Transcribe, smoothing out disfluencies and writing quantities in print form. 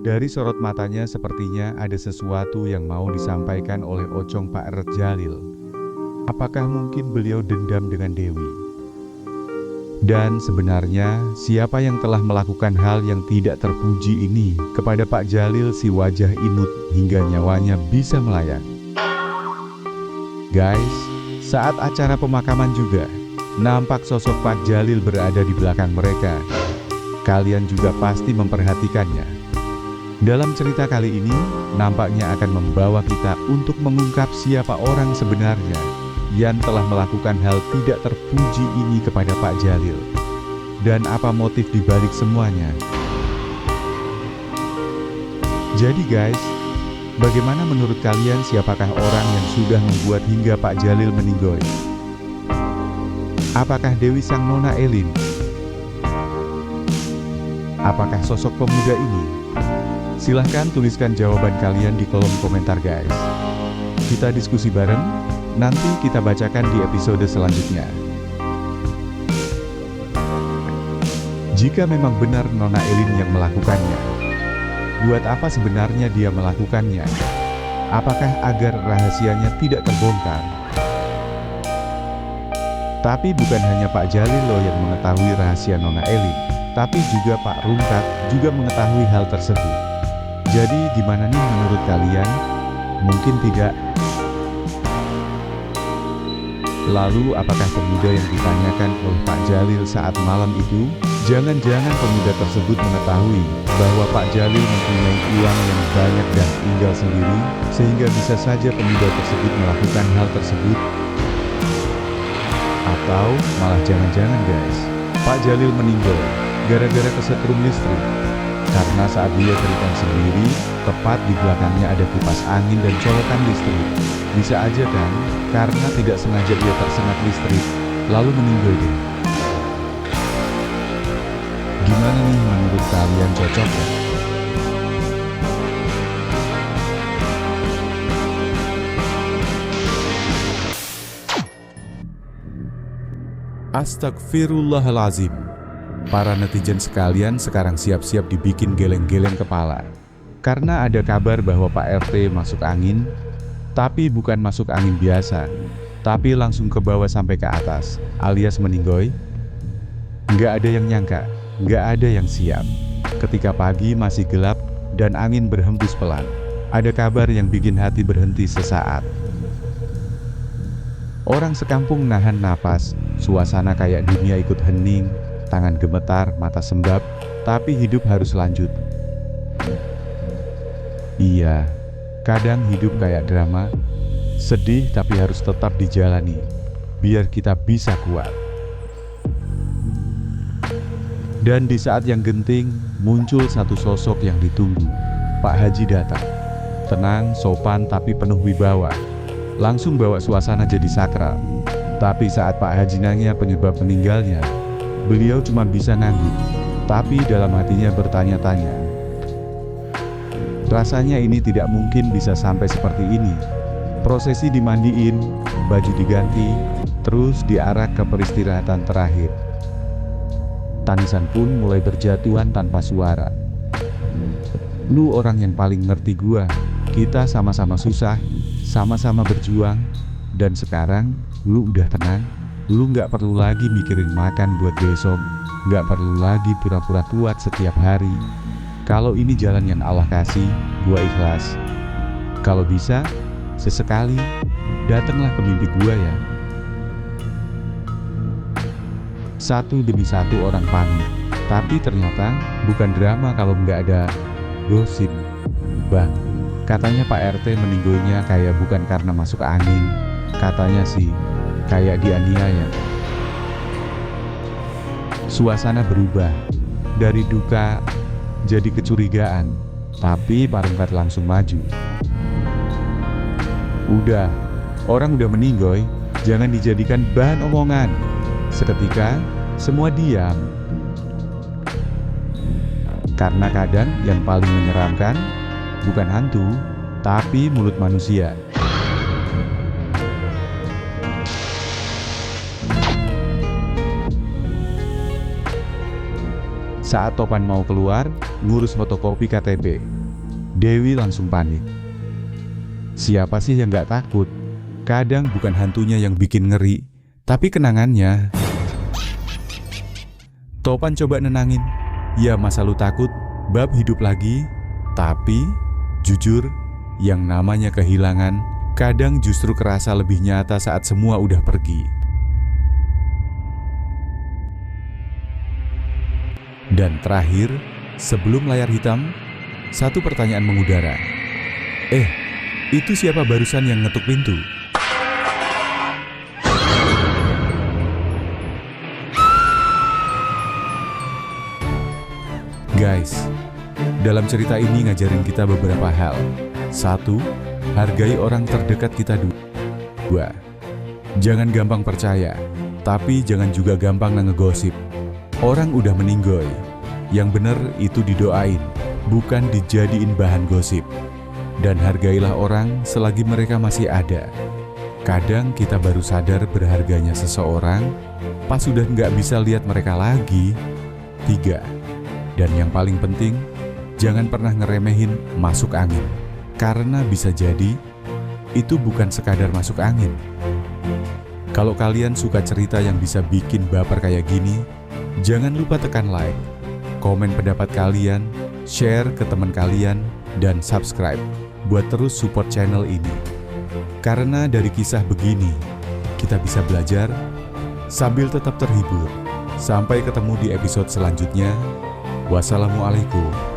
Dari sorot matanya sepertinya ada sesuatu yang mau disampaikan oleh Ocong Pak Jalil. Apakah mungkin beliau dendam dengan Dewi? Dan sebenarnya siapa yang telah melakukan hal yang tidak terpuji ini kepada Pak Jalil si wajah imut hingga nyawanya bisa melayang? Guys, saat acara pemakaman juga, nampak sosok Pak Jalil berada di belakang mereka. Kalian juga pasti memperhatikannya. Dalam cerita kali ini, nampaknya akan membawa kita untuk mengungkap siapa orang sebenarnya yang telah melakukan hal tidak terpuji ini kepada Pak Jalil. Dan apa motif dibalik semuanya. Jadi guys, bagaimana menurut kalian siapakah orang yang sudah membuat hingga Pak Jalil meninggoy? Apakah Dewi sang Nona Elin? Apakah sosok pemuda ini? Silahkan tuliskan jawaban kalian di kolom komentar guys. Kita diskusi bareng, nanti kita bacakan di episode selanjutnya. Jika memang benar Nona Elin yang melakukannya, buat apa sebenarnya dia melakukannya? Apakah agar rahasianya tidak terbongkar? Tapi bukan hanya Pak Jalil loh yang mengetahui rahasia Nona Elin, tapi juga Pak Rungkat juga mengetahui hal tersebut. Jadi gimana nih menurut kalian? Mungkin tidak. Lalu apakah pemuda yang ditanyakan oleh Pak Jalil saat malam itu? Jangan-jangan pemuda tersebut mengetahui bahwa Pak Jalil mempunyai uang yang banyak dan tinggal sendiri, sehingga bisa saja pemuda tersebut melakukan hal tersebut? Atau malah jangan-jangan guys, Pak Jalil meninggal gara-gara kesetrum listrik? Karena saat dia cerita sendiri, tepat di belakangnya ada kipas angin dan colokan listrik. Bisa aja kan, karena tidak sengaja dia tersengat listrik, lalu meninggal deh. Gimana nih menurut kalian, cocok ya? Astagfirullahalazim. Para netizen sekalian sekarang siap-siap dibikin geleng-geleng kepala. Karena ada kabar bahwa Pak RT masuk angin, tapi bukan masuk angin biasa, tapi langsung ke bawah sampai ke atas, alias meninggoy. Nggak ada yang nyangka, nggak ada yang siap. Ketika pagi masih gelap dan angin berhembus pelan, ada kabar yang bikin hati berhenti sesaat. Orang sekampung nahan napas, suasana kayak dunia ikut hening. Tangan gemetar, mata sembab, tapi hidup harus lanjut. Iya, kadang hidup kayak drama, sedih tapi harus tetap dijalani, biar kita bisa kuat. Dan di saat yang genting, muncul satu sosok yang ditunggu. Pak Haji datang. Tenang, sopan tapi penuh wibawa. Langsung bawa suasana jadi sakral. Tapi saat Pak Haji nanya penyebab meninggalnya, beliau cuma bisa ngangguk, tapi dalam hatinya bertanya-tanya. Rasanya ini tidak mungkin bisa sampai seperti ini. Prosesi dimandiin, baju diganti, terus diarak ke peristirahatan terakhir. Tangisan pun mulai berjatuhan tanpa suara. Lu orang yang paling ngerti gua, kita sama-sama susah, sama-sama berjuang, dan sekarang lu udah tenang. Lu gak perlu lagi mikirin makan buat besok, gak perlu lagi pura-pura kuat setiap hari. Kalau ini jalan yang Allah kasih, gua ikhlas. Kalau bisa, sesekali, datanglah ke mimpi gua ya. Satu demi satu orang pamit, tapi ternyata bukan drama kalau nggak ada gosip. Bang, katanya Pak RT meninggalnya kayak bukan karena masuk angin, katanya sih kayak dianiaya. Suasana berubah dari duka jadi kecurigaan, tapi Pak Rungkat langsung maju. Udah, orang udah meninggoy, jangan dijadikan bahan omongan. Seketika, semua diam. Karena kadang yang paling menyeramkan bukan hantu, tapi mulut manusia. Saat Topan mau keluar, ngurus fotokopi KTP, Dewi langsung panik. Siapa sih yang gak takut? Kadang bukan hantunya yang bikin ngeri, tapi kenangannya. Topan coba nenangin. Ya masa lu takut, bab hidup lagi. Tapi, jujur, yang namanya kehilangan kadang justru kerasa lebih nyata saat semua udah pergi. Dan terakhir, sebelum layar hitam, satu pertanyaan mengudara. Itu siapa barusan yang ngetuk pintu? Guys, dalam cerita ini ngajarin kita beberapa hal. 1. Hargai orang terdekat kita. 2. Jangan gampang percaya, tapi jangan juga gampang ngegosip. Orang udah meninggoy, yang bener itu didoain, bukan dijadiin bahan gosip. Dan hargailah orang selagi mereka masih ada. Kadang kita baru sadar berharganya seseorang pas sudah nggak bisa lihat mereka lagi. 3. Dan yang paling penting, jangan pernah ngeremehin masuk angin. Karena bisa jadi, itu bukan sekadar masuk angin. Kalau kalian suka cerita yang bisa bikin baper kayak gini, jangan lupa tekan like, komen pendapat kalian, share ke teman kalian, dan subscribe buat terus support channel ini. Karena dari kisah begini, kita bisa belajar sambil tetap terhibur. Sampai ketemu di episode selanjutnya. Wassalamualaikum.